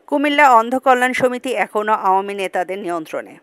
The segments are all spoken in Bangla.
কুমিল্লা অন্ধ কল্যাণ সমিতি এখনও আওয়ামী নেতাদের নিয়ন্ত্রণে।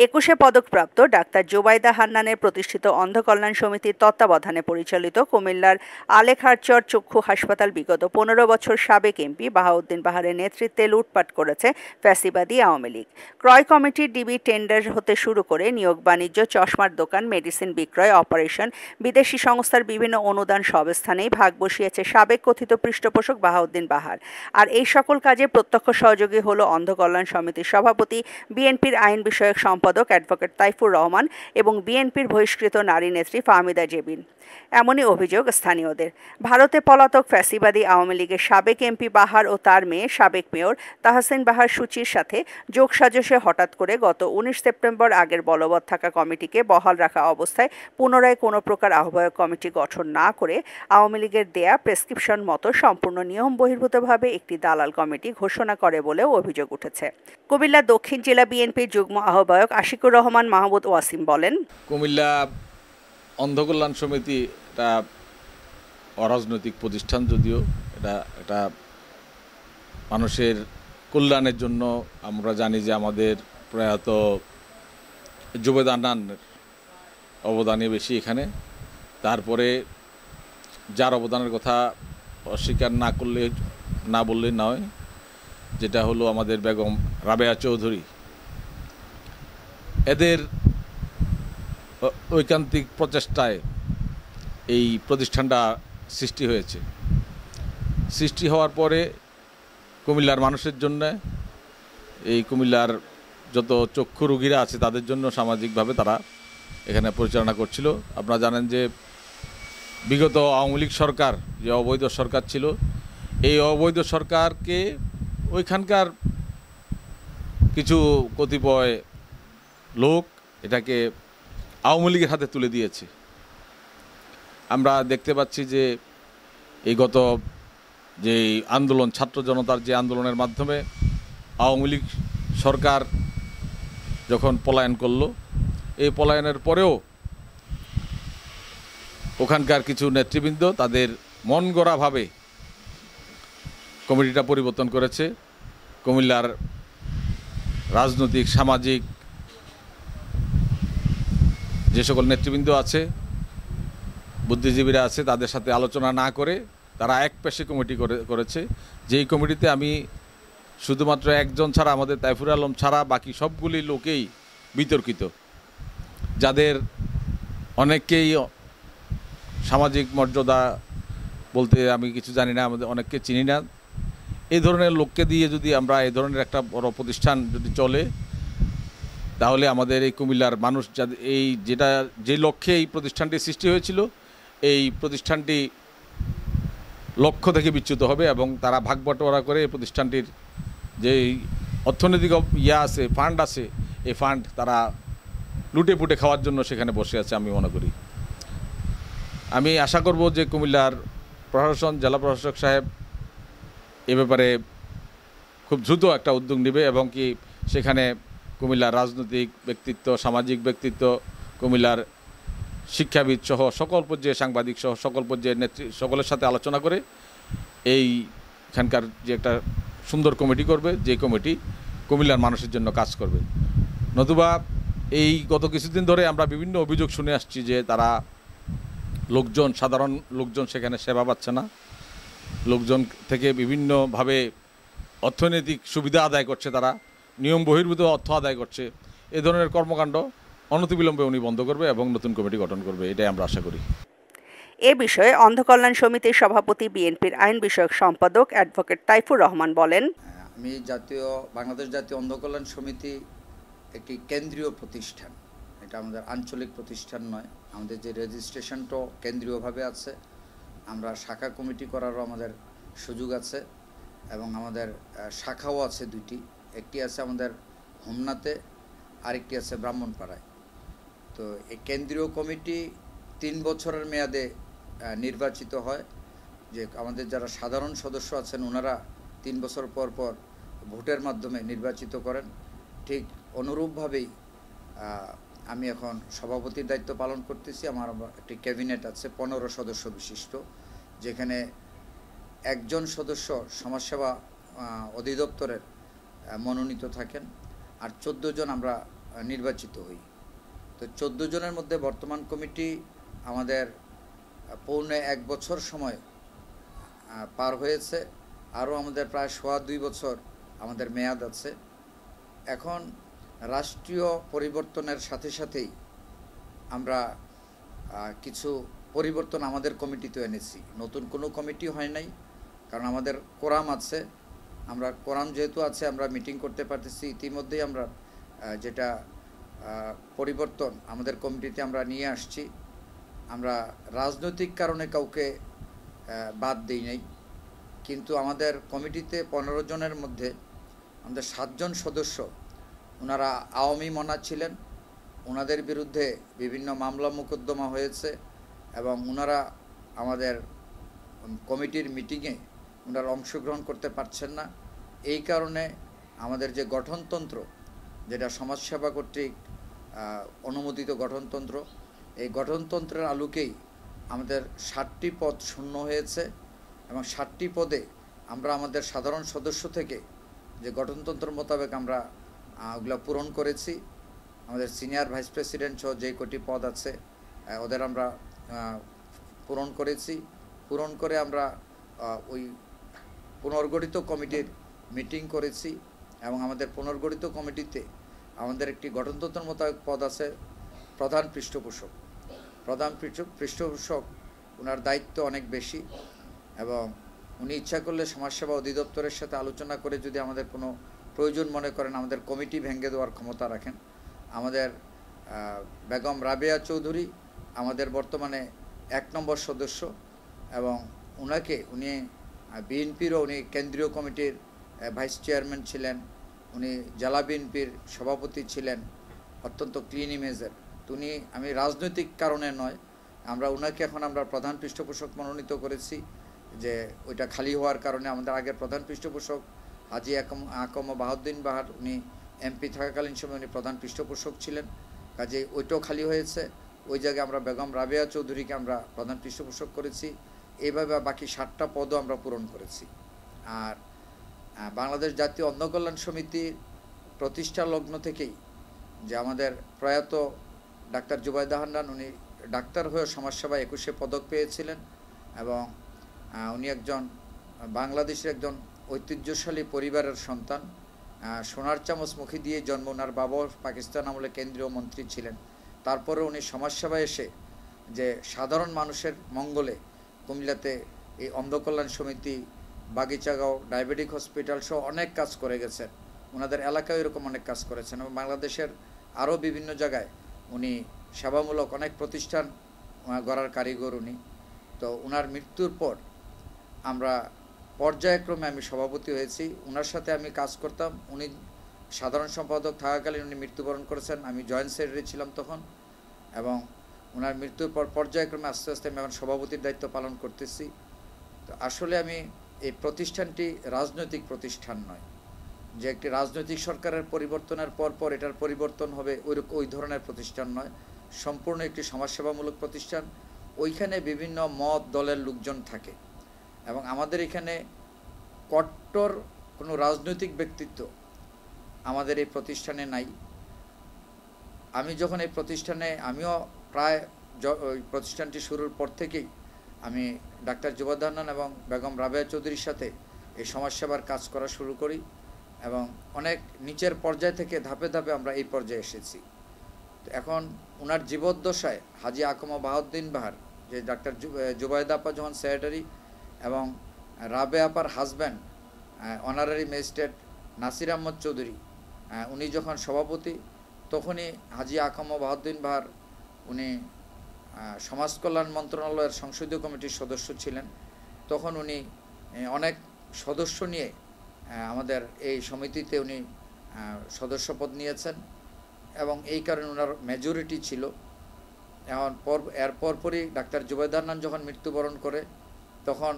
২১ পদকপ্রাপ্ত ডাক্তার জোবাইদা হান্নানের প্রতিষ্ঠিত অন্ধ কল্যাণ সমিতির তত্ত্বাবধানে পরিচালিত কুমিল্লার আলেখারচর চক্ষু হাসপাতাল বিগত ১৫ বছর সাবেক এমপি বাহাউদ্দিন বাহারের নেতৃত্বে লুটপাট করেছে ফ্যাসিবাদী আওয়ামী লীগ। ক্রয় কমিটির ডিবি টেন্ডার হতে শুরু করে নিয়োগ বাণিজ্য, চশমার দোকান, মেডিসিন বিক্রয়, অপারেশন, বিদেশি সংস্থার বিভিন্ন অনুদান সব স্থানেই ভাগ বসিয়েছে সাবেক কথিত পৃষ্ঠপোষক বাহাউদ্দিন বাহার। আর এই সকল কাজে প্রত্যক্ষ সহযোগী হল অন্ধ কল্যাণ সমিতির সভাপতি, বিএনপির আইন বিষয়ক সম্পাদক অ্যাডভোকেট তাইফুর রহমান এবং বিএনপির বহিষ্কৃত নারী নেত্রী ফাহমিদা জেবিন। এমনই অভিযোগ স্থানীয়দের। ভারতে পলাতক ফ্যাসিবাদী আওয়ামী লীগের সাবেক এমপি বাহার ও তার মেয়ে সাবেক মেয়র তাহসিন বাহার সূচির সাথে যোগসাজশে হঠাৎ করে গত ১৯ সেপ্টেম্বর আগের বলবৎ থাকা কমিটিকে বহাল রাখা অবস্থায় পুনরায় কোনো প্রকার আহ্বায়ক কমিটি গঠন না করে আওয়ামী লীগের দেয়া প্রেসক্রিপশন মতো সম্পূর্ণ নিয়ম বহির্ভূতভাবে একটি দালাল কমিটি ঘোষণা করে বলেও অভিযোগ উঠেছে। কুমিল্লা দক্ষিণ জেলা বিএনপির যুগ্ম আহ্বায়ক আশিকুর রহমান মাহমুদ ওয়াসিম বলেন, কুমিল্লা অন্ধ কল্যাণ সমিতি এটা অরাজনৈতিক প্রতিষ্ঠান, যদিও এটা মানুষের কল্যাণের জন্য। আমরা জানি যে আমাদের প্রয়াত জোবাইদা হান্নানের অবদানই বেশি এখানে। তারপরে যার অবদানের কথা অস্বীকার না বললে নয়, যেটা হলো আমাদের বেগম রাবেয়া চৌধুরী। এদের ঐকান্তিক প্রচেষ্টায় এই প্রতিষ্ঠানটা সৃষ্টি হয়েছে। সৃষ্টি হওয়ার পরে কুমিল্লার মানুষের জন্য, এই কুমিল্লার যত চক্ষু রোগীরা আছে তাদের জন্য সামাজিকভাবে তারা এখানে পরিচালনা করছিল। আপনারা জানেন যে বিগত আওয়ামী লীগ সরকার যে অবৈধ সরকার ছিল, এই অবৈধ সরকারকে ওইখানকার কিছু কতিপয় লোক এটাকে আওয়ামী লীগের হাতে তুলে দিয়েছে। আমরা দেখতে পাচ্ছি যে এই গত যে আন্দোলন, ছাত্র জনতার যে আন্দোলনের মাধ্যমে আওয়ামী লীগ সরকার যখন পলায়ন করলো, এই পলায়নের পরেও ওখানকার কিছু নেতৃবৃন্দ তাদের মন গড়াভাবে কমিটিটা পরিবর্তন করেছে। কুমিল্লার রাজনৈতিক, সামাজিক যে সকল নেতৃবৃন্দ আছে, বুদ্ধিজীবীরা আছে, তাদের সাথে আলোচনা না করে তারা এক পেশে কমিটি করেছে। যেই কমিটিতে আমি শুধুমাত্র একজন ছাড়া, আমাদের তাইফুর আলম ছাড়া বাকি সবগুলি লোকেই বিতর্কিত, যাদের অনেককেই সামাজিক মর্যাদা বলতে আমি কিছু জানি না, আমাদের অনেককে চিনি না। এই ধরনের লোককে দিয়ে যদি আমরা এই ধরনের একটা বড় প্রতিষ্ঠান যদি চলে, তাহলে আমাদের এই কুমিল্লার মানুষ যে লক্ষ্যে এই প্রতিষ্ঠানটি সৃষ্টি হয়েছিল, এই প্রতিষ্ঠানটি লক্ষ্য থেকে বিচ্যুত হবে এবং তারা ভাগ বটোয়ারা করে এই প্রতিষ্ঠানটির যে অর্থনৈতিক ফান্ড আছে, এই ফান্ড তারা লুটে পুটে খাওয়ার জন্য সেখানে বসে আছে আমি মনে করি। আমি আশা করব যে কুমিল্লার প্রশাসন, জেলা প্রশাসক সাহেব এ ব্যাপারে খুব দ্রুত একটা উদ্যোগ নেবে এবং কি সেখানে কুমিল্লার রাজনৈতিক ব্যক্তিত্ব, সামাজিক ব্যক্তিত্ব, কুমিল্লার শিক্ষাবিদ সহ সকল পর্যায়ে, সাংবাদিক সহ সকল পর্যায়ের সকলের সাথে আলোচনা করে এইখানকার যে একটা সুন্দর কমিটি করবে, যে কমিটি কুমিল্লার মানুষের জন্য কাজ করবে। নতুবা এই গত কিছুদিন ধরে আমরা বিভিন্ন অভিযোগ শুনে আসছি যে তারা সাধারণ লোকজন সেখানে সেবা পাচ্ছে না, লোকজন থেকে বিভিন্নভাবে অর্থনৈতিক সুবিধা আদায় করছে, তারা নিয়ম বহির্ভূত অর্থ আদায় করছে। এ ধরনের কর্মকাণ্ড অনতিবিলম্বে উনি বন্ধ করবে এবং নতুন কমিটি গঠন করবে, এটাই আমরা আশা করি। এ বিষয়ে অন্ধ কল্যাণ সমিতির সভাপতি, বিএনপির আইন বিষয়ক সম্পাদক অ্যাডভোকেট তাইফুর রহমান বলেন, আমি বাংলাদেশ জাতীয় অন্ধ কল্যাণ সমিতি একটি কেন্দ্রীয় প্রতিষ্ঠান, এটা আমাদের আঞ্চলিক প্রতিষ্ঠান নয়। আমাদের যে রেজিস্ট্রেশনটাও কেন্দ্রীয়ভাবে আছে, আমরা শাখা কমিটি করারও আমাদের সুযোগ আছে এবং আমাদের শাখাও আছে দুইটি, একটি আছে আমাদের হোমনাতে, আরেকটি আছে ব্রাহ্মণপাড়ায়। তো এই কেন্দ্রীয় কমিটি 3 বছরের মেয়াদে নির্বাচিত হয়। যে আমাদের যারা সাধারণ সদস্য আছেন ওনারা 3 বছর পর পর ভোটের মাধ্যমে নির্বাচিত করেন। ঠিক অনুরূপভাবেই আমি এখন সভাপতির দায়িত্ব পালন করতেছি। আমার একটি ক্যাবিনেট আছে 15 সদস্য বিশিষ্ট, যেখানে একজন সদস্য সমাজসেবা অধিদপ্তরের মনোনীত থাকেন, আর 14 জন আমরা নির্বাচিত হই। তো 14 জনের মধ্যে বর্তমান কমিটি আমাদের পৌনে 1 বছর সময় পার হয়েছে, আরও আমাদের প্রায় 2.25 বছর আমাদের মেয়াদ আছে। এখন রাষ্ট্রীয় পরিবর্তনের সাথে সাথেই আমরা কিছু পরিবর্তন আমাদের কমিটিতে এনেছি। নতুন কোনো কমিটি হয় নাই, কারণ আমাদের কোরাম আছে। আমরা কোরাম যেহেতু আছে, আমরা মিটিং করতে পারতেছি। ইতিমধ্যেই আমরা যেটা পরিবর্তন আমাদের কমিটিতে আমরা নিয়ে আসছি, আমরা রাজনৈতিক কারণে কাউকে বাদ দিই নাই, কিন্তু আমাদের কমিটিতে 15 জনের মধ্যে আমাদের 7 জন সদস্য ওনারা আওয়ামী মনা ছিলেন, ওনাদের বিরুদ্ধে বিভিন্ন মামলা মোকদ্দমা হয়েছে এবং ওনারা আমাদের কমিটির মিটিংয়ে ওনারা অংশগ্রহণ করতে পারছেন না। এই কারণে আমাদের যে গঠনতন্ত্র, যেটা সমাজসেবা কর্তৃক অনুমোদিত গঠনতন্ত্র, এই গঠনতন্ত্রের আলোকেই আমাদের 7টি পদ শূন্য হয়েছে এবং 7টি পদে আমরা আমাদের সাধারণ সদস্য থেকে যে গঠনতন্ত্র মোতাবেক আমরা ওগুলো পূরণ করেছি। আমাদের সিনিয়র ভাইস প্রেসিডেন্ট সহ যে কটি পদ আছে ওদের আমরা পূরণ করেছি। পূরণ করে আমরা ওই পুনর্গঠিত কমিটির মিটিং করেছি এবং আমাদের পুনর্গঠিত কমিটিতে আমাদের একটি গঠনতন্ত্র মোতাবেক পদ আছে প্রধান পৃষ্ঠপোষক। প্রধান পৃষ্ঠপোষক ওনার দায়িত্ব অনেক বেশি এবং উনি ইচ্ছা করলে সমাজসেবা অধিদপ্তরের সাথে আলোচনা করে যদি আমাদের কোনো প্রয়োজন মনে করেন আমাদের কমিটি ভেঙে দেওয়ার ক্ষমতা রাখেন। আমাদের বেগম রাবেয়া চৌধুরী আমাদের বর্তমানে 1 নম্বর সদস্য এবং উনি বিএনপিরও উনি কেন্দ্রীয় কমিটির ভাইস চেয়ারম্যান ছিলেন, উনি জেলা বিএনপির সভাপতি ছিলেন, অত্যন্ত ক্লিন ইমেজের। উনি, আমি রাজনৈতিক কারণে নয়, ওনাকে এখন আমরা প্রধান পৃষ্ঠপোষক মনোনীত করেছি, যে ওইটা খালি হওয়ার কারণে। আমাদের আগের প্রধান পৃষ্ঠপোষক হাজি আকম বাহাউদ্দিন বাহার, উনি এমপি থাকাকালীন সময় উনি প্রধান পৃষ্ঠপোষক ছিলেন, কাজে ওইটাও খালি হয়েছে। ওই জায়গায় আমরা বেগম রাবেয়া চৌধুরীকে আমরা প্রধান পৃষ্ঠপোষক করেছি। এইভাবে বাকি 7টা পদও আমরা পূরণ করেছি। আর বাংলাদেশ জাতীয় অন্ধ কল্যাণ সমিতির প্রতিষ্ঠা লগ্ন থেকেই যে আমাদের প্রয়াত ডাক্তার জুবাইদা হান্নান, উনি ডাক্তার হয়ে সমাজসেবায় 21 পদক পেয়েছিলেন এবং উনি একজন বাংলাদেশের একজন ঐতিহ্যশালী পরিবারের সন্তান। সোনার চামচ মুখে দিয়ে জন্ম। ওনার বাবা পাকিস্তান আমলে কেন্দ্রীয় মন্ত্রী ছিলেন, তারপরে উনি সমাজসেবায় এসে যে সাধারণ মানুষের মঙ্গলে কুমিল্লাতে এই অন্ধ কল্যাণ সমিতি, বাগিচাগাঁও ডায়াবেটিক হসপিটাল সহ অনেক কাজ করে গেছেন। ওনাদের এলাকায় এরকম অনেক কাজ করেছেন এবং বাংলাদেশের আরও বিভিন্ন জায়গায় উনি সেবামূলক অনেক প্রতিষ্ঠান গড়ার কারিগর উনি। তো ওনার মৃত্যুর পর আমরা পর্যায়ক্রমে আমি সভাপতি হয়েছি। ওনার সাথে আমি কাজ করতাম। উনি সাধারণ সম্পাদক থাকাকালীন উনি মৃত্যুবরণ করেছেন, আমি জয়েন্ট সেক্রেটারি ছিলাম তখন, এবং ওনার মৃত্যুর পর পর্যায়ক্রমে আস্তে আস্তে আমি এখন সভাপতির দায়িত্ব পালন করতেছি। তো আসলে আমি এই প্রতিষ্ঠানটি রাজনৈতিক প্রতিষ্ঠান নয়, যে একটি রাজনৈতিক সরকারের পরিবর্তনের পর এটার পরিবর্তন হবে ওই ধরনের প্রতিষ্ঠান নয়। সম্পূর্ণ একটি সমাজসেবামূলক প্রতিষ্ঠান। ওইখানে বিভিন্ন মত দলের লোকজন থাকে এবং আমাদের এখানে কট্টর কোনো রাজনৈতিক ব্যক্তিত্ব আমাদের এই প্রতিষ্ঠানে নাই। আমি যখন এই প্রতিষ্ঠানে, আমিও প্রায় ওই প্রতিষ্ঠানটি শুরুর পর থেকেই আমি ডাক্তার জুবাইদা হান্নান এবং বেগম রাবেয়া চৌধুরীর সাথে এই সমাজসেবার কাজ করা শুরু করি এবং অনেক নিচের পর্যায় থেকে ধাপে ধাপে আমরা এই পর্যায়ে এসেছি। তো এখন ওনার জীবদ্দশায় হাজি আকম বাহাউদ্দিন বাহার, যে ডাক্তার জুবাইদা আপা যখন সেক্রেটারি এবং রাবে আপার husband honorary magistrate Nasir Ahmad Chowdhury উনি যখন সভাপতি, তখনই হাজি আকম বাহাউদ্দিন বাহার উনি সমাজ কল্যাণ মন্ত্রণালয়ের সংসদীয় কমিটির সদস্য ছিলেন। তখন উনি অনেক সদস্য নিয়ে আমাদের এই সমিতিতে উনি সদস্যপদ নিয়েছেন এবং এই কারণে ওনার মেজরিটি ছিল। এখন এর পরপরই ডাক্তার জুবাইদা হান্নান যখন মৃত্যুবরণ করে, তখন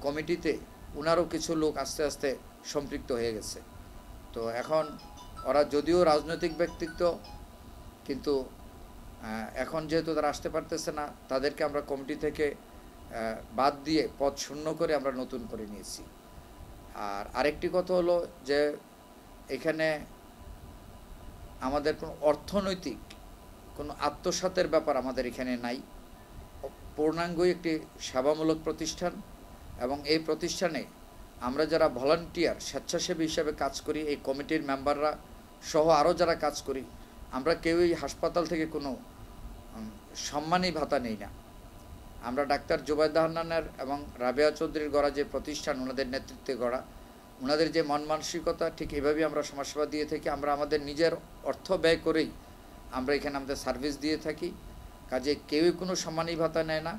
কমিটিতে ওনারও কিছু লোক আস্তে আস্তে সম্পৃক্ত হয়ে গেছে। তো এখন ওরা যদিও রাজনৈতিক ব্যক্তিত্ব, কিন্তু এখন যেহেতু তারা আসতে পারতেছে না, তাদেরকে আমরা কমিটি থেকে বাদ দিয়ে পদ শূন্য করে আমরা নতুন করে নিয়েছি। আর আরেকটি কথা হলো যে এখানে আমাদের কোনো অর্থনৈতিক কোনো আত্মসাতের ব্যাপার আমাদের এখানে নাই। পূর্ণাঙ্গই একটি সেবামূলক প্রতিষ্ঠান এবং এই প্রতিষ্ঠানে আমরা যারা ভলান্টিয়ার স্বেচ্ছাসেবী হিসেবে কাজ করি, এই কমিটির মেম্বাররা সহ আরও যারা কাজ করি, আমরা কেউই হাসপাতাল থেকে কোনো সম্মানী ভাতা নেই না। আমরা ডাক্তার জুবাইদা হান্নানের এবং রাবেয়া চৌধুরীর গড়া যে প্রতিষ্ঠান, ওনাদের নেতৃত্বে গড়া, ওনাদের যে মন মানসিকতা, ঠিক এভাবেই আমরা সমাজসেবা দিয়ে থাকি। আমরা আমাদের নিজের অর্থ ব্যয় করেই আমরা এখানে আমাদের সার্ভিস দিয়ে থাকি। কাজে কেউই কোনো সম্মানী ভাতা নেয় না।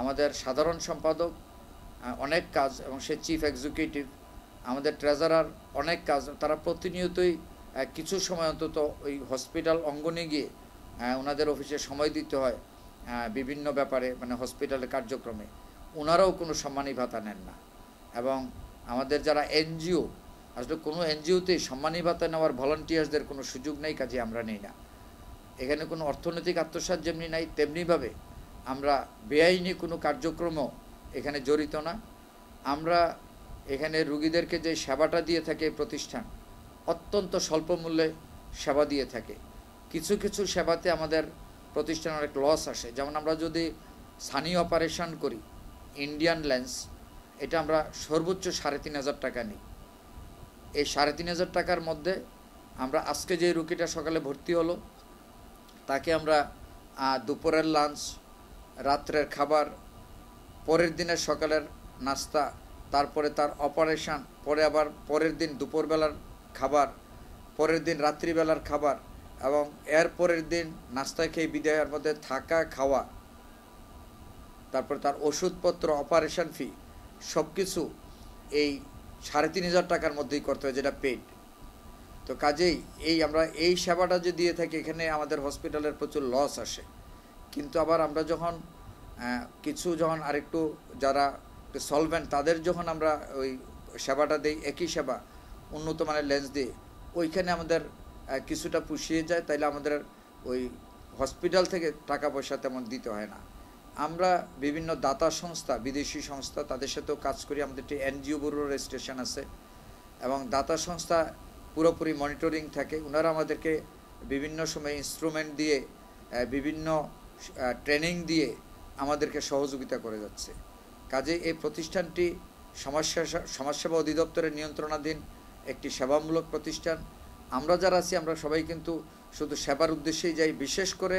আমাদের সাধারণ সম্পাদক অনেক কাজ এবং সে চিফ এক্সিকিউটিভ, আমাদের ট্রেজারার অনেক কাজ, তারা প্রতিনিয়তই কিছু সময় অন্তত ওই হসপিটাল অঙ্গনে গিয়ে ওনাদের অফিসে সময় দিতে হয় বিভিন্ন ব্যাপারে, মানে হসপিটালের কার্যক্রমে। ওনারাও কোনো সম্মানী ভাতা নেন না। এবং আমাদের যারা এনজিও, আসলে কোনো এনজিওতেই সম্মানী ভাতা নেওয়ার ভলান্টিয়ার্সদের কোনো সুযোগ নেই, কাজে আমরা নেই না। এখানে কোনো অর্থনৈতিক আত্মসাৎ যেমনি নাই, তেমনিভাবে আমরা বেআইনি কোনো কার্যক্রমও এখানে জড়িত না। আমরা এখানে রুগীদেরকে যে সেবাটা দিয়ে থাকে এই প্রতিষ্ঠান, অত্যন্ত স্বল্প মূল্যে সেবা দিয়ে থাকে। কিছু কিছু সেবাতে আমাদের প্রতিষ্ঠানে অনেক লস আসে। যেমন আমরা যদি সানি অপারেশন করি, ইন্ডিয়ান লেন্স, এটা আমরা সর্বোচ্চ ৩৫০০ টাকা নিই। এই ৩৫০০ টাকার মধ্যে আমরা আজকে যে রুগীটা সকালে ভর্তি হলো, তাকে আমরা দুপুরের লাঞ্চ, রাত্রের খাবার, পরের দিনের সকালের নাস্তা, তারপরে তার অপারেশন, পরে আবার পরের দিন দুপুরবেলার খাবার, পরের দিন রাত্রিবেলার খাবার এবং এর পরের দিন নাস্তা খেয়ে বিদায়ের মধ্যে থাকা খাওয়া, তারপরে তার ওষুধপত্র, অপারেশন ফি, সব কিছু এই ৩৫০০ টাকার মধ্যেই করতে হয়, যেটা পেড। তো কাজেই আমরা এই সেবাটা যে দিয়ে থাকি, এখানে আমাদের হসপিটালের প্রচুর লস আসে। কিন্তু আবার আমরা যখন যখন আরেকটু যারা সলভেন্ট, তাদের যখন আমরা ওই সেবাটা দিই, একই সেবা উন্নত মানের লেন্স দিয়ে, ওইখানে আমাদের কিছুটা পুষিয়ে যায়। তাইলে আমাদের ওই হসপিটাল থেকে টাকা পয়সা তেমন দিতে হয় না। আমরা বিভিন্ন দাতা সংস্থা, বিদেশি সংস্থা, তাদের সাথেও কাজ করি। আমাদের একটি এনজিও ব্যুরো রেজিস্ট্রেশন আছে এবং দাতা সংস্থা পুরোপুরি মনিটরিং থাকে। ওনারা আমাদেরকে বিভিন্ন সময় ইনস্ট্রুমেন্ট দিয়ে, বিভিন্ন ট্রেনিং দিয়ে আমাদেরকে সহযোগিতা করে যাচ্ছে। কাজে এই প্রতিষ্ঠানটি সমাজসেবা অধিদপ্তরের নিয়ন্ত্রণাধীন একটি সেবামূলক প্রতিষ্ঠান। আমরা যারা আছি, আমরা সবাই কিন্তু শুধু সেবার উদ্দেশ্যেই যাই। বিশেষ করে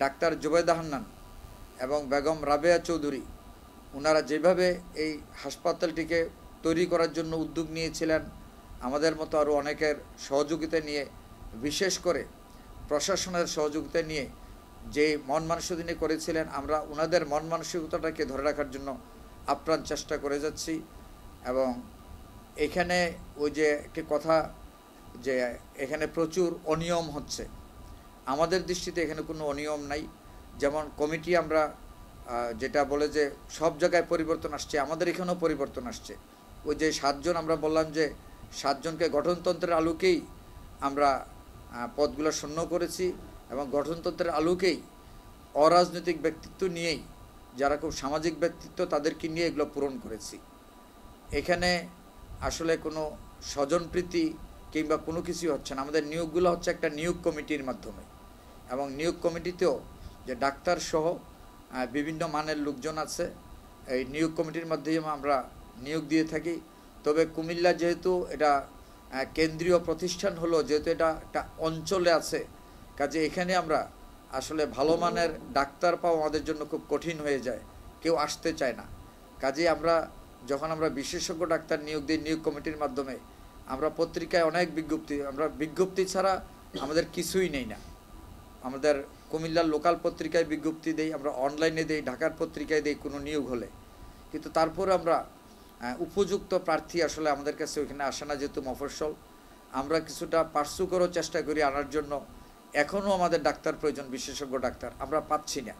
ডাক্তার জুবাইদা হান্নান এবং বেগম রাবেয়া চৌধুরী, ওনারা যেভাবে এই হাসপাতালটিকে তৈরি করার জন্য উদ্যোগ নিয়েছিলেন, আমাদের মতো আরও অনেকের সহযোগিতা নিয়ে, বিশেষ করে প্রশাসনের সহযোগিতা নিয়ে যে মন মানসিকতা করেছিলেন, আমরা ওনাদের মন মানসিকতাটাকে ধরে রাখার জন্য আপ্রাণ চেষ্টা করে যাচ্ছি। এবং এখানে ওই যে একটি কথা, যে এখানে প্রচুর অনিয়ম হচ্ছে, আমাদের দৃষ্টিতে এখানে কোনো অনিয়ম নাই। যেমন কমিটি আমরা যেটা বলে যে সব জায়গায় পরিবর্তন আসছে, আমাদের এখানেও পরিবর্তন আসছে। ওই যে 7 জন আমরা বললাম যে 7 জনকে গঠনতন্ত্রের আলোকেই আমরা পদগুলো শূন্য করেছি এবং গঠনতন্ত্রের আলোকেই অরাজনৈতিক ব্যক্তিত্ব নিয়েই, যারা খুব সামাজিক ব্যক্তিত্ব, তাদেরকে নিয়ে এগুলো পূরণ করেছি। এখানে আসলে কোনো স্বজনপ্রীতি কিংবা কোনো কিছুই হচ্ছে না। আমাদের নিয়োগগুলো হচ্ছে একটা নিয়োগ কমিটির মাধ্যমে, এবং নিয়োগ কমিটিতেও যে ডাক্তার সহ বিভিন্ন মানের লোকজন আছে, এই নিয়োগ কমিটির মাধ্যমে আমরা নিয়োগ দিয়ে থাকি। তবে কুমিল্লা যেহেতু এটা কেন্দ্রীয় প্রতিষ্ঠান হলো, যেহেতু এটা একটা অঞ্চলে আছে, কাজে এখানে আমরা আসলে ভালো মানের ডাক্তার পাওয়া আমাদের জন্য খুব কঠিন হয়ে যায়, কেউ আসতে চায় না। কাজে যখন আমরা বিশেষজ্ঞ ডাক্তার নিয়োগ দিই নিয়োগ কমিটির মাধ্যমে, আমরা পত্রিকায় অনেক বিজ্ঞপ্তি, আমরা বিজ্ঞপ্তি ছাড়া আমাদের কিছুই নেই না। আমাদের কুমিল্লার লোকাল পত্রিকায় বিজ্ঞপ্তি দেই, আমরা অনলাইনে দেই, ঢাকার পত্রিকায় দেই কোনো নিয়োগ হলে। কিন্তু তারপরে আমরা উপযুক্ত প্রার্থী আসলে আমাদের কাছে ওইখানে আসে না, যেহেতু মফস্বল। আমরা কিছুটা পার্সু করার চেষ্টা করি আনার জন্য, এখনও আমাদের ডাক্তার প্রয়োজন, বিশেষজ্ঞ ডাক্তার আমরা পাচ্ছি না।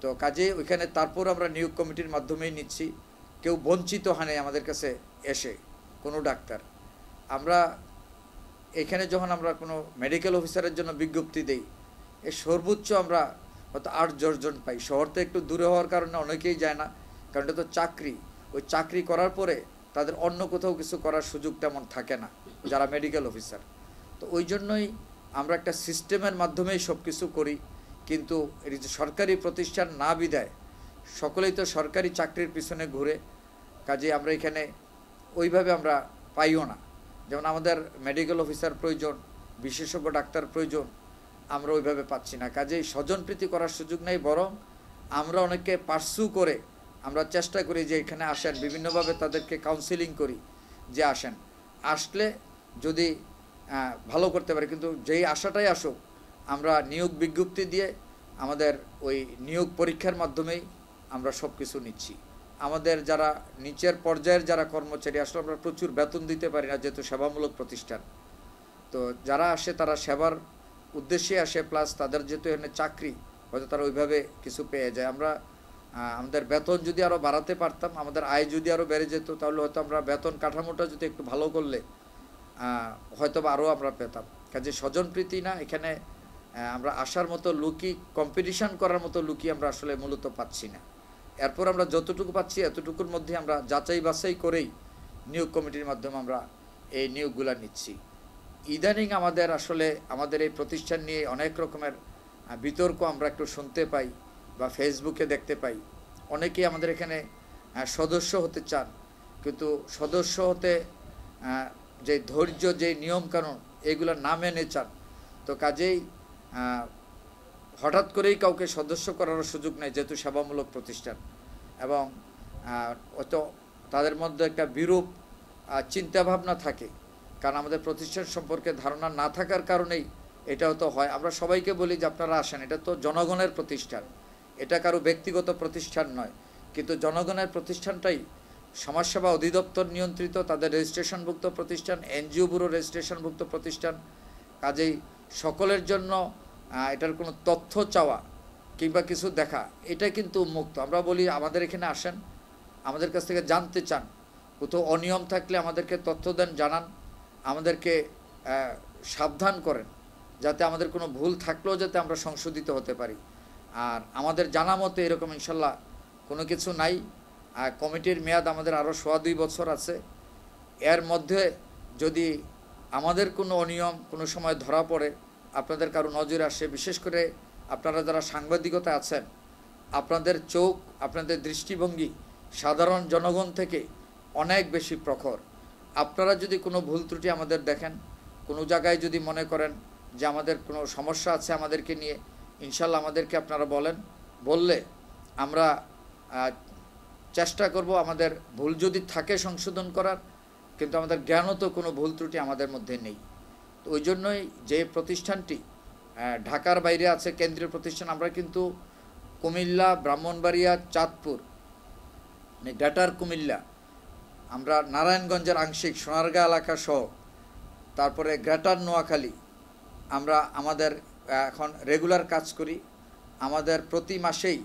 তো কাজে ওইখানে তারপর আমরা নিয়োগ কমিটির মাধ্যমেই নিচ্ছি। কেউ বঞ্চিত হয় না আমাদের কাছে এসে কোনো ডাক্তার। আমরা এখানে যখন আমরা কোনো মেডিকেল অফিসারের জন্য বিজ্ঞপ্তি দেই, সর্বোচ্চ আমরা হয়তো 8-10 জন পাই। শহর থেকে একটু দূরে হওয়ার কারণে অনেকেই যায় না, কারণ এটা তো চাকরি। ওই চাকরি করার পরে তাদের অন্য কোথাও কিছু করার সুযোগ তেমন থাকে না যারা মেডিকেল অফিসার। তো ওই জন্যই আমরা একটা সিস্টেমের মাধ্যমেই সব কিছু করি, কিন্তু এটি যে সরকারি প্রতিষ্ঠান না বিদায় সকলেই তো সরকারি চাকরির পিছনে ঘুরে, কাজে আমরা এখানে ওইভাবে আমরা পাইও না। যেমন আমাদের মেডিকেল অফিসার প্রয়োজন, বিশেষজ্ঞ ডাক্তার প্রয়োজন, আমরা ওইভাবে পাচ্ছি না। কাজেই স্বজনপ্রীতি করার সুযোগ নেই, বরং আমরা অনেককে পার্সু করে আমরা চেষ্টা করি যে এখানে আসেন, বিভিন্নভাবে তাদেরকে কাউন্সিলিং করি যে আসেন, আসলে যদি ভালো করতে পারে। কিন্তু যেই আশাটাই আসুক, আমরা নিয়োগ বিজ্ঞপ্তি দিয়ে আমাদের ওই নিয়োগ পরীক্ষার মাধ্যমেই আমরা সব কিছু নিচ্ছি। আমাদের যারা নিচের পর্যায়ের যারা কর্মচারী, আসলে আমরা প্রচুর বেতন দিতে পারি না যেহেতু সেবামূলক প্রতিষ্ঠান। তো যারা আসে তারা সেবার উদ্দেশ্যে আসে, প্লাস তাদের যেহেতু এখানে চাকরি, হয়তো তারা ওইভাবে কিছু পেয়ে যায়। আমরা আমাদের বেতন যদি আরও বাড়াতে পারতাম, আমাদের আয় যদি আরও বেড়ে যেত, তাহলে হয়তো আমরা বেতন কাঠামোটা যদি একটু ভালো করলে হয়তো বা আরও আমরা পেতাম। কাজে স্বজনপ্রীতি না, এখানে আমরা আসার মতো লুকি, কম্পিটিশন করার মতো লুকি আমরা আসলে মূলত পাচ্ছি না। এরপর আমরা যতটুকু পাচ্ছি এতটুকুর মধ্যে আমরা যাচাই বাছাই করেই নিয়োগ কমিটির মাধ্যমে আমরা এই নিয়োগগুলো নিচ্ছি। ইদানিং আমাদের আসলে আমাদের এই প্রতিষ্ঠান নিয়ে অনেক রকমের বিতর্ক আমরা একটু শুনতে পাই বা ফেসবুকে দেখতে পাই। অনেকেই আমাদের এখানে সদস্য হতে চান, কিন্তু সদস্য হতে যে ধৈর্য, যে নিয়মকানুন, এগুলো না মেনে চান। তো কাজেই হঠাৎ করেই কাউকে সদস্য করার সুযোগ নেই যেহেতু সেবামূলক প্রতিষ্ঠান, এবং হয়তো তাদের মধ্যে একটা বিরূপ চিন্তাভাবনা থাকে, কারণ আমাদের প্রতিষ্ঠান সম্পর্কে ধারণা না থাকার কারণেই এটা হয়তো হয়। আমরা সবাইকে বলি যে আপনারা আসেন, এটা তো জনগণের প্রতিষ্ঠান, এটা কারো ব্যক্তিগত প্রতিষ্ঠান নয়। কিন্তু জনগণের প্রতিষ্ঠানটাই সমাজসেবা অধিদপ্তর নিয়ন্ত্রিত, তাদের রেজিস্ট্রেশনভুক্ত প্রতিষ্ঠান, এনজিও ব্যুরো রেজিস্ট্রেশনভুক্ত প্রতিষ্ঠান। কাজেই সকলের জন্য এটার কোনো তথ্য চাওয়া কিংবা কিছু দেখা, এটা কিন্তু মুক্ত। আমরা বলি আমাদের এখানে আসেন, আমাদের কাছ থেকে জানতে চান, কোথাও অনিয়ম থাকলে আমাদেরকে তথ্য দেন, জানান, আমাদেরকে সাবধান করেন, যাতে আমাদের কোনো ভুল থাকলেও যাতে আমরা সংশোধিত হতে পারি। আর আমাদের জানা মতো এরকম ইনশাল্লাহ কোনো কিছু নাই। কমিটির মেয়াদ আমাদের আরও 2.25 বছর আছে। এর মধ্যে যদি আমাদের কোনো অনিয়ম কোনো সময় ধরা পড়ে, আপনাদের কারো নজরে আসে, বিশেষ করে আপনারা যারা সাংবাদিকতা আছেন, আপনাদের চোখ, আপনাদের দৃষ্টিভঙ্গি সাধারণ জনগণ থেকে অনেক বেশি প্রখর। আপনারা যদি কোনো ভুল ত্রুটি আমাদের দেখেন, কোনো জায়গায় যদি মনে করেন যে আমাদের কোনো সমস্যা আছে আমাদেরকে নিয়ে, ইনশাল্লাহ আমাদেরকে আপনারা বলেন, বললে আমরা চেষ্টা করব আমাদের ভুল যদি থাকে সংশোধন করার, কিন্তু আমাদের জ্ঞানত কোনো ভুল ত্রুটি আমাদের মধ্যে নেই। তো ওই জন্যই যে প্রতিষ্ঠানটি ঢাকার বাইরে আছে, কেন্দ্রীয় প্রতিষ্ঠান, আমরা কিন্তু কুমিল্লা, ব্রাহ্মণবাড়িয়া, চাঁদপুর, মানে গ্রেটার কুমিল্লা, আমরা নারায়ণগঞ্জের আংশিক সোনারগাঁ এলাকা সহ, তারপরে গ্রেটার নোয়াখালী, আমরা আমাদের এখন রেগুলার কাজ করি। আমাদের প্রতি মাসেই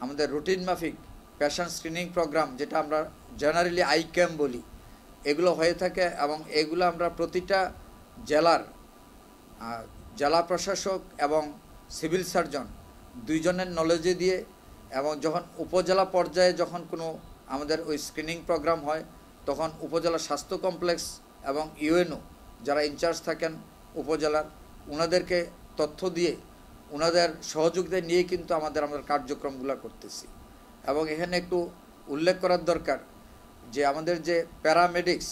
আমাদের রুটিন মাফিক পেশেন্ট স্ক্রিনিং প্রোগ্রাম, যেটা আমরা জেনারেলি আই ক্যাম্প বলি, এগুলো হয়ে থাকে, এবং এগুলো আমরা প্রতিটা জেলার জেলা প্রশাসক এবং সিভিল সার্জন দুইজনের নলেজে দিয়ে, এবং যখন উপজেলা পর্যায়ে যখন কোনো আমাদের ওই স্ক্রিনিং প্রোগ্রাম হয়, তখন উপজেলা স্বাস্থ্য কমপ্লেক্স এবং ইউএনও যারা ইনচার্জ থাকেন উপজেলার, ওনাদেরকে তথ্য দিয়ে ওনাদের সহযোগিতা নিয়ে কিন্তু আমরা কার্যক্রমগুলো করতেছি। এবং এখানে একটু উল্লেখ করার দরকার যে আমাদের যে প্যারামেডিক্স,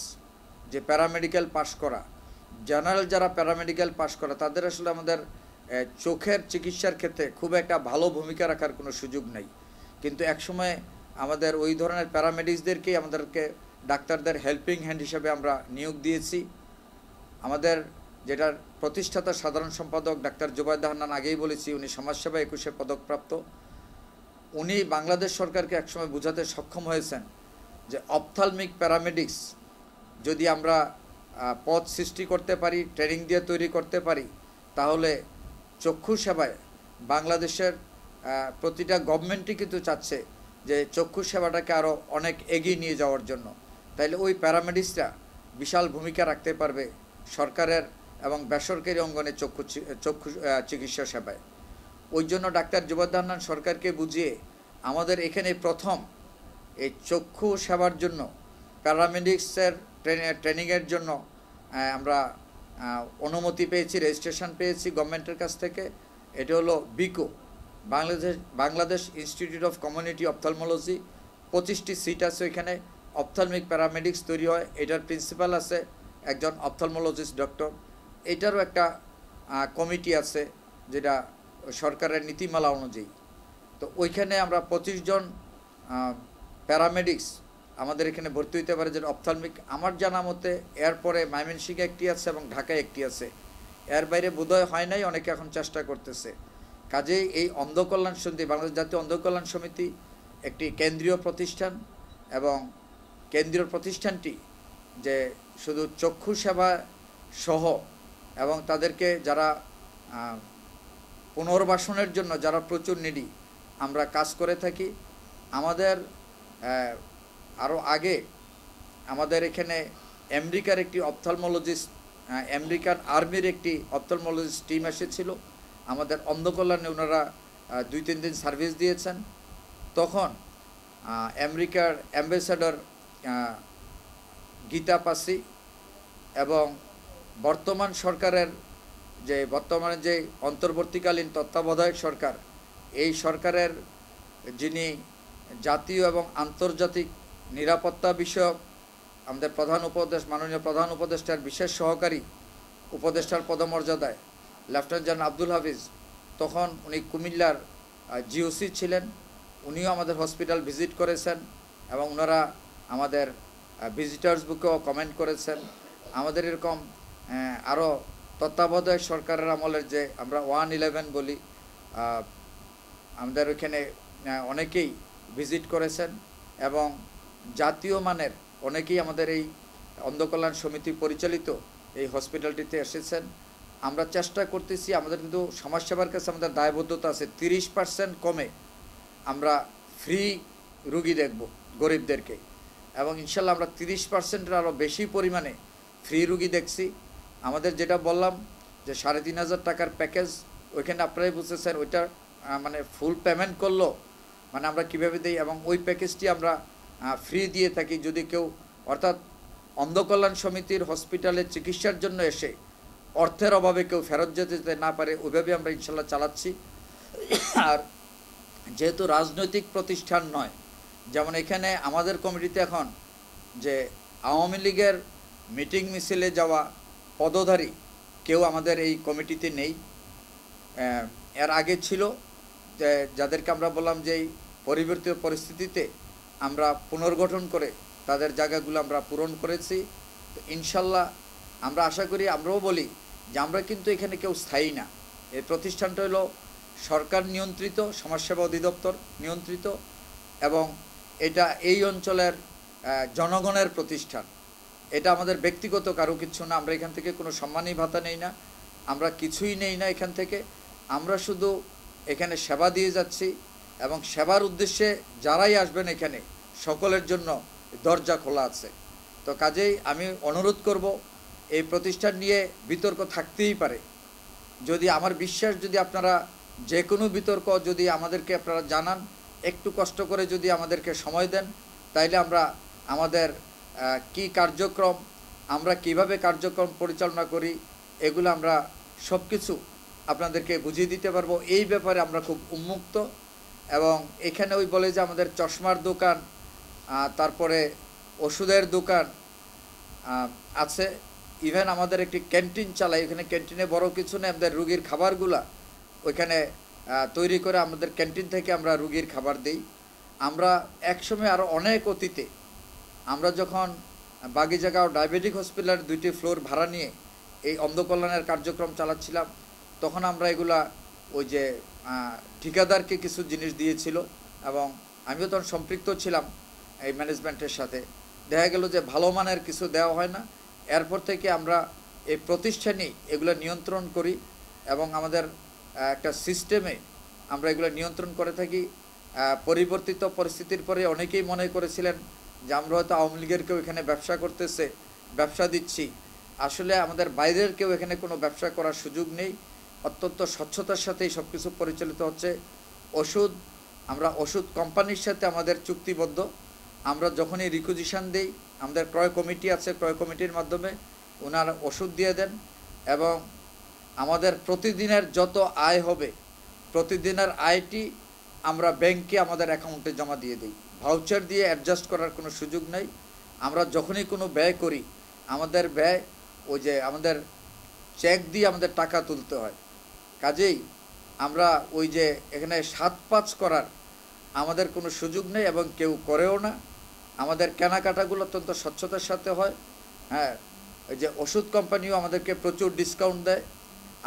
যে প্যারামেডিক্যাল পাশ করা, জেনারেল যারা প্যারামেডিক্যাল পাশ করা, তাদের আসলে আমাদের চোখের চিকিৎসার ক্ষেত্রে খুব একটা ভালো ভূমিকা রাখার কোনো সুযোগ নেই। কিন্তু একসময় আমাদের ওই ধরনের প্যারামেডিক্সদেরকেই আমাদেরকে ডাক্তারদের হেল্পিং হ্যান্ড হিসেবে আমরা নিয়োগ দিয়েছি। আমাদের যেটার প্রতিষ্ঠাতা সাধারণ সম্পাদক ডাক্তার জুবাইদা হান্নান, আগেই বলেছি, উনি সমাজসেবা 21-এ পদকপ্রাপ্ত। উনি বাংলাদেশ সরকারকে একসময় বোঝাতে সক্ষম হয়েছেন যে অপথলমিক প্যারামেডিক্স যদি আমরা পদ সৃষ্টি করতে পারি, ট্রেনিং দিয়ে তৈরি করতে পারি, তাহলে চক্ষু সেবায় বাংলাদেশের প্রতিটা গভর্নমেন্টই কিন্তু চাচ্ছে যে চক্ষু সেবাটাকে আরও অনেক এগিয়ে নিয়ে যাওয়ার জন্য। তাইলে ওই প্যারামেডিক্সরা বিশাল ভূমিকা রাখতে পারবে সরকারের এবং বেসরকারি অঙ্গনে চক্ষু চিকিৎসা সেবায়। ওই জন্য ডাক্তার জুবাইদা হান্নান সরকারকে বুঝিয়ে আমাদের এখানে প্রথম এই চক্ষু সেবার জন্য প্যারামেডিক্সের ট্রেনিংয়ের জন্য আমরা অনুমতি পেয়েছি, রেজিস্ট্রেশন পেয়েছি গভর্নমেন্টের কাছ থেকে। এটা হলো BICO, Bangladesh institute of community ophthalmology. 25টি সিট আছে ওইখানে, অপথলমিক প্যারামেডিক্স তৈরি হয়। এটার প্রিন্সিপাল আছে একজন অপথলমোলজিস্ট ডক্টর। এটারও একটা কমিটি আছে যেটা সরকারের নীতিমালা অনুযায়ী। তো ওইখানে আমরা 25 জন প্যারামেডিক্স আমাদের এখানে ভর্তি হতে পারে, যেটা অপথলমিক। আমার জানা মতে এরপরে ময়মনসিংহে একটি আছে এবং ঢাকায় একটি আছে, এর বাইরে বোধহয় হয় নাই, অনেকে এখন চেষ্টা করতেছে। কাজেই এই অন্ধকল্যাণ সমিতি, বাংলাদেশ জাতীয় অন্ধকল্যাণ সমিতি একটি কেন্দ্রীয় প্রতিষ্ঠান, এবং কেন্দ্রীয় প্রতিষ্ঠানটি যে শুধু চক্ষু সেবা সহ এবং তাদেরকে যারা পুনর্বাসনের জন্য যারা প্রচুর নিডি, আমরা কাজ করে থাকি। আমাদের আরও আগে আমাদের এখানে আমেরিকার একটি অপথলমোলজিস্ট, আমেরিকান আর্মির একটি অপথলমোলজিস্ট টিম এসেছিল আমাদের অন্ধকল্যাণে। ওনারা 2-3 দিন সার্ভিস দিয়েছেন। তখন আমেরিকার অ্যাম্বাসেডর গীতা পাসি এবং বর্তমান সরকারের বর্তমানে যে অন্তর্বর্তীকালীন তত্ত্বাবধায়ক সরকার, এই সরকারের যিনি জাতীয় এবং আন্তর্জাতিক নিরাপত্তা বিষয়ক আমাদের মাননীয় প্রধান উপদেষ্টার বিশেষ সহকারী উপদেষ্টার পদমর্যাদায় লেফটেন্যান্ট জেনারেল আব্দুল হাফিজ, তখন উনি কুমিল্লার জিওসি ছিলেন। উনিও আমাদের হসপিটাল ভিজিট করেছেন এবং ওনারা আমাদের ভিজিটার্স বুকেও কমেন্ট করেছেন। আমাদের এরকম আরও তত্ত্বাবধায়ক সরকারের আমলের যে আমরা 111 বলি, আমাদের ওইখানে অনেকেই ভিজিট করেছেন এবং জাতীয় মানের অনেকেই আমাদের এই অন্ধকল্যাণ সমিতি পরিচালিত এই হসপিটালটিতে এসেছেন। আমরা চেষ্টা করতেছি, আমাদের কিন্তু সমাজসেবার কাছে আমাদের দায়বদ্ধতা আছে, 30% কমে আমরা ফ্রি রুগী দেখব গরিবদেরকে, এবং ইনশাল্লাহ আমরা 30%-এর আরও বেশি পরিমাণে ফ্রি রুগী দেখছি। আমাদের যেটা বললাম যে 3,500 টাকার প্যাকেজ, ওইখানে আপনারাই বুঝতেছেন ওইটা মানে ফুল পেমেন্ট করলো মানে আমরা কীভাবে দিই, এবং ওই প্যাকেজটি আমরা ফ্রি দিয়ে থাকি। যদি কেউ অর্থাৎ অন্ধকল্যাণ সমিতির হসপিটালে চিকিৎসার জন্য এসে অর্থের অভাবে কেউ ফেরত যেতে না পারে, ওইভাবে আমরা ইনশাল্লাহ চালাচ্ছি। আর যেহেতু রাজনৈতিক প্রতিষ্ঠান নয়, যেমন এখানে আমাদের কমিটিতে এখন যে আওয়ামী লীগের মিটিং মিছিলে যাওয়া পদধারী কেউ আমাদের এই কমিটিতে নেই। এর আগে ছিল যে যাদেরকে আমরা বললাম যে এই পরিবর্তিত পরিস্থিতিতে আমরা পুনর্গঠন করে তাদের জায়গাগুলো আমরা পূরণ করেছি। তো ইনশাল্লাহ আমরা আশা করি, আমরাও বলি যে আমরা কিন্তু এখানে কেউ স্থায়ী না। এই প্রতিষ্ঠানটা হলো সরকার নিয়ন্ত্রিত, সমাজসেবা অধিদপ্তর নিয়ন্ত্রিত, এবং এটা এই অঞ্চলের জনগণের প্রতিষ্ঠান। এটা আমাদের ব্যক্তিগত কারো কিছু না। আমরা এখান থেকে কোনো সম্মানী ভাতা নেই না, আমরা কিছুই নেই না এখান থেকে। আমরা শুধু এখানে সেবা দিয়ে যাচ্ছি, এবং সেবার উদ্দেশ্যে যারাই আসবেন এখানে সকলের জন্য দরজা খোলা আছে। তো কাজেই আমি অনুরোধ করব, এই প্রতিষ্ঠান নিয়ে বিতর্ক থাকতেই পারে। যদি আমার বিশ্বাস, যদি আপনারা যে কোনো বিতর্ক যদি আমাদেরকে আপনারা জানান, একটু কষ্ট করে যদি আমাদেরকে সময় দেন, তাইলে আমরা আমাদের কি কার্যক্রম, আমরা কিভাবে কার্যক্রম পরিচালনা করি, এগুলো আমরা সব কিছু আপনাদেরকে বুঝিয়ে দিতে পারবো। এই ব্যাপারে আমরা খুব উন্মুক্ত। এবং এখানে ওই বলে যে আমাদের চশমার দোকান, তারপরে ওষুধের দোকান আছে, ইভেন আমাদের একটি ক্যান্টিন চালাই। এখানে ক্যান্টিনে বড় কিছু নেই, আমাদের রুগীর খাবারগুলা ওইখানে তৈরি করে আমাদের ক্যান্টিন থেকে আমরা রুগীর খাবার দিই। আমরা একসময় আরও অনেক অতীতে আমরা যখন বাগিজাগাঁও ডায়াবেটিক হসপিটালের 2টি ফ্লোর ভাড়া নিয়ে এই অন্ধকল্যাণের কার্যক্রম চালাচ্ছিলাম, তখন আমরা এগুলা ওই যে ঠিকাদারকে কিছু জিনিস দিয়েছিল, এবং আমিও তখন সম্পৃক্ত ছিলাম এই ম্যানেজমেন্টের সাথে। দেখা গেল যে ভালো মানের কিছু দেওয়া হয় না। এরপর থেকে আমরা এই প্রতিষ্ঠানেই এগুলো নিয়ন্ত্রণ করি, এবং আমাদের একটা সিস্টেমে আমরা এগুলো নিয়ন্ত্রণ করে থাকি। পরিবর্তিত পরিস্থিতির পরে অনেকেই মনে করেছিলেন যে আমরা হয়তো আওয়ামী লীগের কেউ এখানে ব্যবসা করতেছে, ব্যবসা দিচ্ছি। আসলে আমাদের বাইরের কেউ এখানে কোনো ব্যবসা করার সুযোগ নেই। অত্যন্ত স্বচ্ছতার সাথেই সব কিছু পরিচালিত হচ্ছে। আমরা ওষুধ কোম্পানির সাথে আমাদের চুক্তিবদ্ধ, আমরা যখনই রিকুইজিশন দিই, আমাদের ক্রয় কমিটি আছে, ক্রয় কমিটির মাধ্যমে ওনারা ওষুধ দিয়ে দেন এবং আমাদের প্রতিদিনের যত আয় হবে প্রতিদিনের আয়টি আমরা ব্যাংকে আমাদের অ্যাকাউন্টে জমা দিয়ে দিই। ভাউচার দিয়ে অ্যাডজাস্ট করার কোনো সুযোগ নেই। আমরা যখনই কোনো ব্যয় করি আমাদের ব্যয় ওই যে আমাদের চেক দিয়ে আমাদের টাকা তুলতে হয়। কাজেই আমরা ওই যে এখানে ৭-৫ করার আমাদের কোনো সুযোগ নেই এবং কেউ করেও না। আমাদের কেনাকাটাগুলো অত্যন্ত স্বচ্ছতার সাথে হয়। হ্যাঁ, ওই যে ওষুধ কোম্পানিও আমাদেরকে প্রচুর ডিসকাউন্ট দেয়।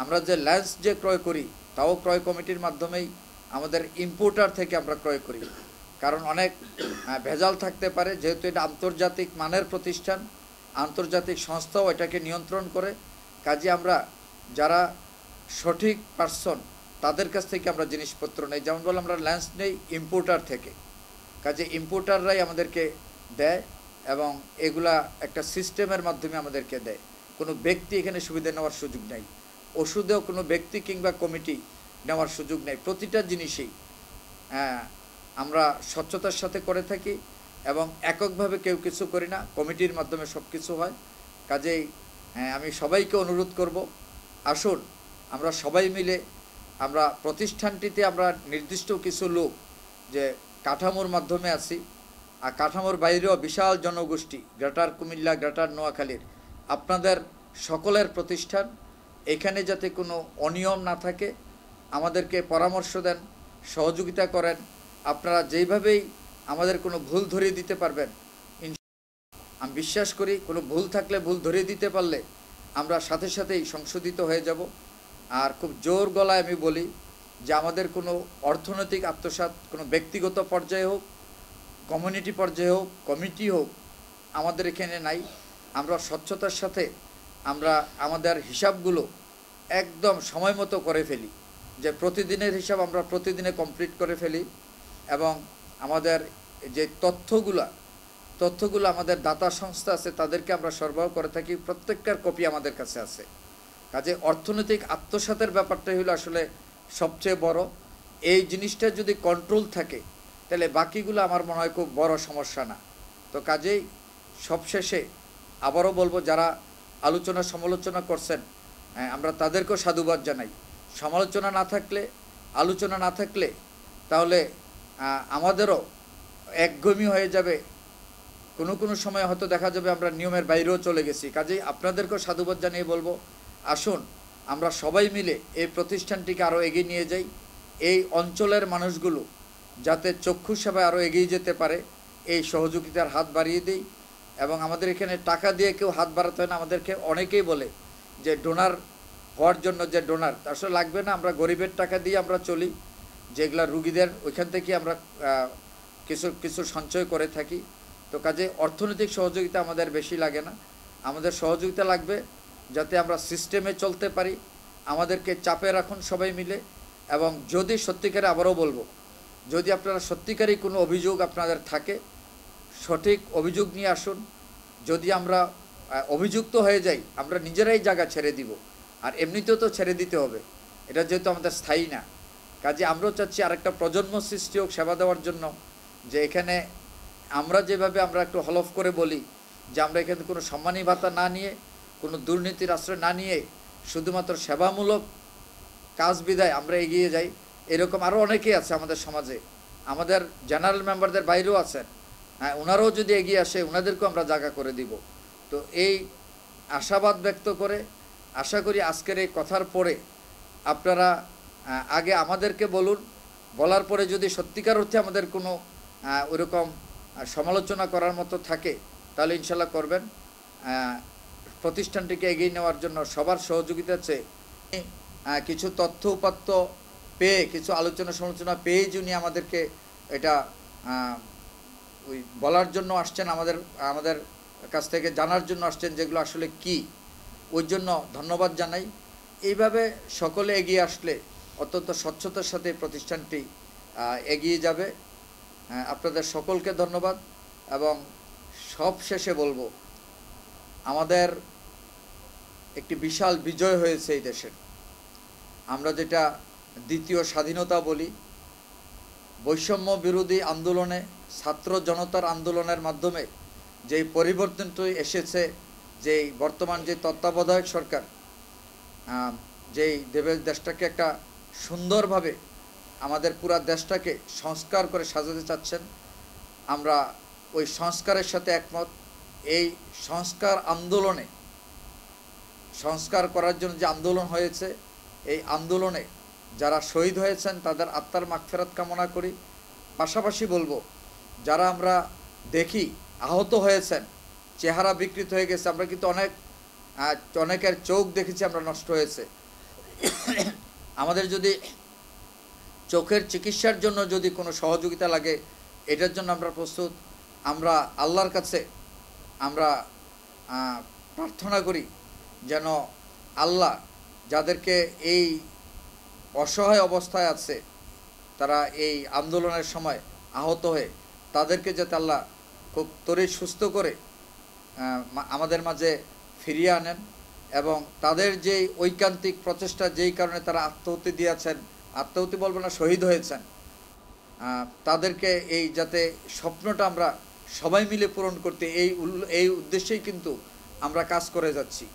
আমরা যে ল্যান্স যে ক্রয় করি তাও ক্রয় কমিটির মাধ্যমেই আমাদের ইম্পোর্টার থেকে আমরা ক্রয় করি, কারণ অনেক ভেজাল থাকতে পারে। যেহেতু এটা আন্তর্জাতিক মানের প্রতিষ্ঠান, আন্তর্জাতিক সংস্থাও এটাকে নিয়ন্ত্রণ করে। কাজে আমরা যারা সঠিক পার্সন তাদের কাছ থেকে আমরা জিনিসপত্র নেই। যেমন বলে আমরা ল্যান্স নেই ইম্পোর্টার থেকে, কাজে ইম্পোর্টাররাই আমাদেরকে দেয় এবং এগুলা একটা সিস্টেমের মাধ্যমে আমাদেরকে দেয়। কোনো ব্যক্তি এখানে সুবিধা নেওয়ার সুযোগ নেই। ওষুধেও কোনো ব্যক্তি কিংবা কমিটি নেওয়ার সুযোগ নেই। প্রতিটা জিনিসেই আমরা স্বচ্ছতার সাথে করে থাকি এবং এককভাবে কেউ কিছু করি না, কমিটির মাধ্যমে সব কিছু হয়। কাজেই আমি সবাইকে অনুরোধ করব, আসুন আমরা সবাই মিলে আমরা প্রতিষ্ঠানটিতে আমরা নির্দিষ্ট কিছু লোক যে কাঠামোর মাধ্যমে আছি, আর কাঠামোর বাইরেও বিশাল জনগোষ্ঠী গ্রেটার কুমিল্লা, গ্রেটার নোয়াখালীর আপনাদের সকলের প্রতিষ্ঠান। এখানে যাতে কোনো অনিয়ম না থাকে আমাদেরকে পরামর্শ দেন, সহযোগিতা করেন। আপনারা যেইভাবেই আমাদের কোনো ভুল ধরিয়ে দিতে পারবেন, আমি বিশ্বাস করি কোনো ভুল থাকলে ভুল ধরিয়ে দিতে পারলে আমরা সাথে সাথেই সংশোধিত হয়ে যাব। আর খুব জোর গলায় আমি বলি যে আমাদের কোনো অর্থনৈতিক আত্মসাৎ কোনো ব্যক্তিগত পর্যায়ে হোক, কমিউনিটি পর্যায়ে হোক, কমিটি হোক, আমাদের এখানে নাই। আমরা স্বচ্ছতার সাথে আমরা আমাদের হিসাবগুলো একদম সময় মতো করে ফেলি, যে প্রতিদিনের হিসাব আমরা প্রতিদিনে কমপ্লিট করে ফেলি এবং আমাদের যে তথ্যগুলো আমাদের দাতা সংস্থা আছে তাদেরকে আমরা সরবরাহ করে থাকি। প্রত্যেকটার কপি আমাদের কাছে আছে। কাজে অর্থনৈতিক আত্মসাতের ব্যাপারটাই হলো আসলে সবচেয়ে বড়। এই জিনিসটা যদি কন্ট্রোল থাকে তাহলে বাকিগুলো আমার মনে হয় খুব বড় সমস্যা না। তো কাজেই সবশেষে আবারও বলবো, যারা আলোচনা সমালোচনা করছেন আমরা তাদেরকেও সাধুবাদ জানাই। সমালোচনা না থাকলে, আলোচনা না থাকলে তাহলে আমাদেরও একঘেয়েমি হয়ে যাবে। কোনো সময় হয়তো দেখা যাবে আমরা নিয়মের বাইরেও চলে গেছি। কাজেই আপনাদেরকেও সাধুবাদ জানিয়ে বলবো, আসুন আমরা সবাই মিলে এই প্রতিষ্ঠানটিকে আরও এগিয়ে নিয়ে যাই। এই অঞ্চলের মানুষগুলো যাতে চক্ষু সেবায় আরও এগিয়ে যেতে পারে এই সহযোগিতার হাত বাড়িয়ে দিই। এবং আমাদের এখানে টাকা দিয়ে কেউ হাত বাড়াতে হয় না। আমাদেরকে অনেকেই বলে যে ডোনার হওয়ার জন্য যে ডোনার, আসলে লাগবে না। আমরা গরিবের টাকা দিয়ে আমরা চলি, যেগুলা রুগীদের ওইখান থেকে আমরা কিছু সঞ্চয় করে থাকি। তো কাজে অর্থনৈতিক সহযোগিতা আমাদের বেশি লাগে না। আমাদের সহযোগিতা লাগবে যাতে আমরা সিস্টেমে চলতে পারি। আমাদেরকে চাপে রাখুন সবাই মিলে। এবং যদি সত্যিকারে, আবারও বলবো, যদি আপনারা সত্যিকারই কোনো অভিযোগ আপনাদের থাকে সঠিক অভিযোগ নিয়ে আসুন। যদি আমরা অভিযুক্ত হয়ে যাই আমরা নিজেরাই জায়গা ছেড়ে দিব, আর এমনিতেও তো ছেড়ে দিতে হবে, এটা যেহেতু আমাদের স্থায়ী না। কাজে আমরাও চাচ্ছি আরেকটা প্রজন্ম সৃষ্টি হোক সেবা দেওয়ার জন্য, যে এখানে আমরা যেভাবে আমরা একটু হলফ করে বলি যে আমরা এখানে কোনো সম্মানী ভাতা না নিয়ে, কোনো দুর্নীতির আশ্রয় না নিয়ে শুধুমাত্র সেবামূলক কাজ বিদায় আমরা এগিয়ে যাই। এরকম আরও অনেকেই আছে আমাদের সমাজে, আমাদের জেনারেল মেম্বারদের বাইরেও আছেন। হ্যাঁ, ওনারাও যদি এগিয়ে আসে ওনাদেরকেও আমরা জায়গা করে দিব। তো এই আশাবাদ ব্যক্ত করে আশা করি আজকের এই কথার পরে আপনারা আগে আমাদেরকে বলুন, বলার পরে যদি সত্যিকার অর্থে আমাদের কোনো ওইরকম সমালোচনা করার মতো থাকে তাহলে ইনশাল্লাহ করবেন। প্রতিষ্ঠানটিকে এগিয়ে নেওয়ার জন্য সবার সহযোগিতা চেয়ে কিছু তথ্য উপাত্ত পেয়ে, কিছু আলোচনা সমালোচনা পেয়ে যিনি আমাদেরকে এটা ওই বলার জন্য আসছেন, আমাদের কাছ থেকে জানার জন্য আসছেন যেগুলো আসলে কি, ওই জন্য ধন্যবাদ জানাই। এইভাবে সকলে এগিয়ে আসলে অত্যন্ত স্বচ্ছতার সাথে প্রতিষ্ঠানটি এগিয়ে যাবে। আপনাদের সকলকে ধন্যবাদ। এবং সব শেষে বলবো, আমাদের একটি বিশাল বিজয় হয়েছে এই দেশের। আমরা যেটা দ্বিতীয় স্বাধীনতা বলি, বৈষম্য বিরোধী আন্দোলনে, ছাত্র জনতার আন্দোলনের মাধ্যমে যেই পরিবর্তনটি এসেছে, যেই বর্তমান যে তত্ত্বাবধায়ক সরকার যেই দেশটাকে একটা সুন্দরভাবে আমাদের পুরা দেশটাকে সংস্কার করে সাজাতে চাচ্ছেন, আমরা ওই সংস্কারের সাথে একমত। এই সংস্কার করার জন্য যে আন্দোলন হয়েছে, এই আন্দোলনে যারা শহীদ হয়েছেন তাদের আত্মার মাগফিরাত কামনা করি। পাশাপাশি বলবো, যারা আমরা দেখি আহত হয়েছেন, চেহারা বিকৃত হয়ে গেছে, আমরা কিন্তু অনেকের চোখ দেখেছি আমরা নষ্ট হয়েছে। আমাদের যদি চোখের চিকিৎসার জন্য যদি কোনো সহযোগিতা লাগে, এটার জন্য আমরা প্রস্তুত। আমরা আল্লাহর কাছে আমরা প্রার্থনা করি যেন আল্লাহ যাদেরকে এই অসহায় অবস্থায় আছে, তারা এই আন্দোলনের সময় আহত হয়ে, তাদেরকে যাতে আল্লাহ খুব ত্বরিত সুস্থ করে আমাদের মাঝে ফিরিয়ে আনেন, এবং তাদের যে ঐকান্তিক প্রচেষ্টা, যেই কারণে তারা আত্মহত্যা দিয়েছেন, আত্মহত্যা বলবো না, শহীদ হয়েছেন, তাদেরকে এই যাতে স্বপ্নটা আমরা সবাই মিলে পূরণ করতে, এই উদ্দেশ্যেই কিন্তু আমরা কাজ করে যাচ্ছি।